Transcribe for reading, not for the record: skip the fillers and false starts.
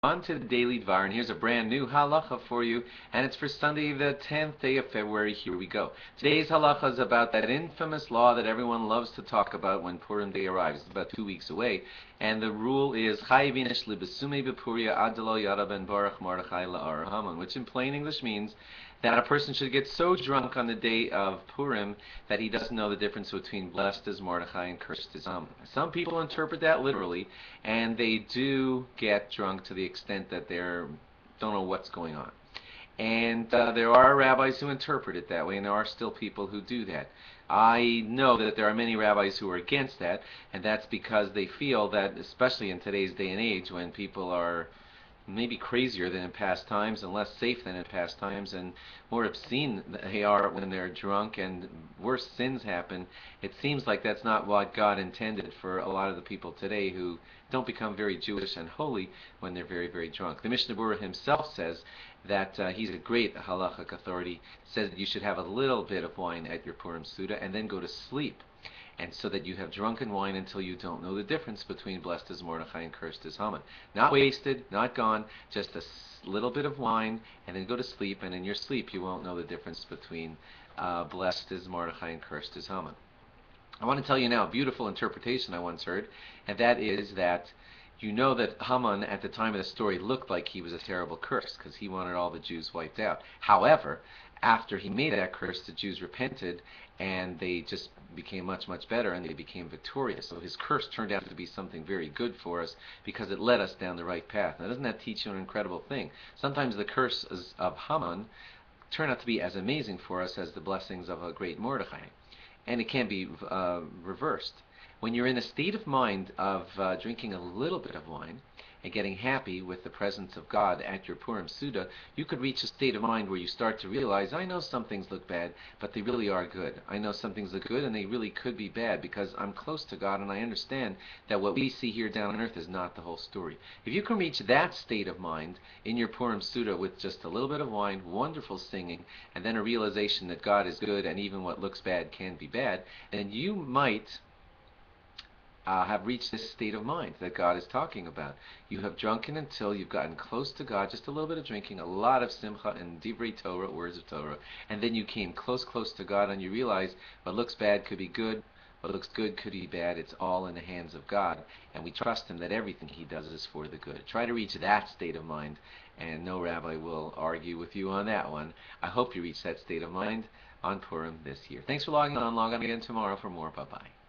On to the Daily Dvar, and here's a brand new halacha for you, and it's for Sunday, the 10th day of February. Here we go. Today's halacha is about that infamous law that everyone loves to talk about when Purim Day arrives. It's about 2 weeks away, and the rule is Chayivin Eshli Besume Bepuria Adelo Yara Ben Baruch Mordechai La'ar Haman, which in plain English means that a person should get so drunk on the day of Purim that he doesn't know the difference between blessed is Mordechai and cursed is Haman. Some people interpret that literally, and they do get drunk to the extent that they don't know what's going on. And there are rabbis who interpret it that way, and there are still people who do that. I know that there are many rabbis who are against that, and that's because they feel that, especially in today's day and age, when people are maybe crazier than in past times and less safe than in past times and more obscene they are when they're drunk and worse sins happen, it seems like that's not what God intended for a lot of the people today who don't become very Jewish and holy when they're very, very drunk. The Mishnah Berurah himself says that he's a great halachic authority, says that you should have a little bit of wine at your Purim Suda and then go to sleep, and so that you have drunken wine until you don't know the difference between blessed is Mordechai and cursed is Haman. Not wasted, not gone, just a little bit of wine, and then go to sleep, and in your sleep you won't know the difference between blessed is Mordechai and cursed is Haman. I want to tell you now a beautiful interpretation I once heard, and that is that you know that Haman at the time of the story looked like he was a terrible curse because he wanted all the Jews wiped out. However, after he made that curse, the Jews repented and they just became much, much better and they became victorious. So his curse turned out to be something very good for us because it led us down the right path. Now, doesn't that teach you an incredible thing? Sometimes the curses of Haman turn out to be as amazing for us as the blessings of a great Mordechai. And it can be reversed. When you're in a state of mind of drinking a little bit of wine and getting happy with the presence of God at your Purim Suda, you could reach a state of mind where you start to realize, I know some things look bad, but they really are good. I know some things look good and they really could be bad because I'm close to God and I understand that what we see here down on earth is not the whole story. If you can reach that state of mind in your Purim Suda with just a little bit of wine, wonderful singing, and then a realization that God is good and even what looks bad can be bad, then you might have reached this state of mind that God is talking about. You have drunken until you've gotten close to God, just a little bit of drinking, a lot of simcha and divrei Torah, words of Torah, and then you came close to God and you realize what looks bad could be good, what looks good could be bad. It's all in the hands of God, and we trust Him that everything He does is for the good. Try to reach that state of mind, and no rabbi will argue with you on that one. I hope you reach that state of mind on Purim this year. Thanks for logging on. Log on again tomorrow for more. Bye-bye.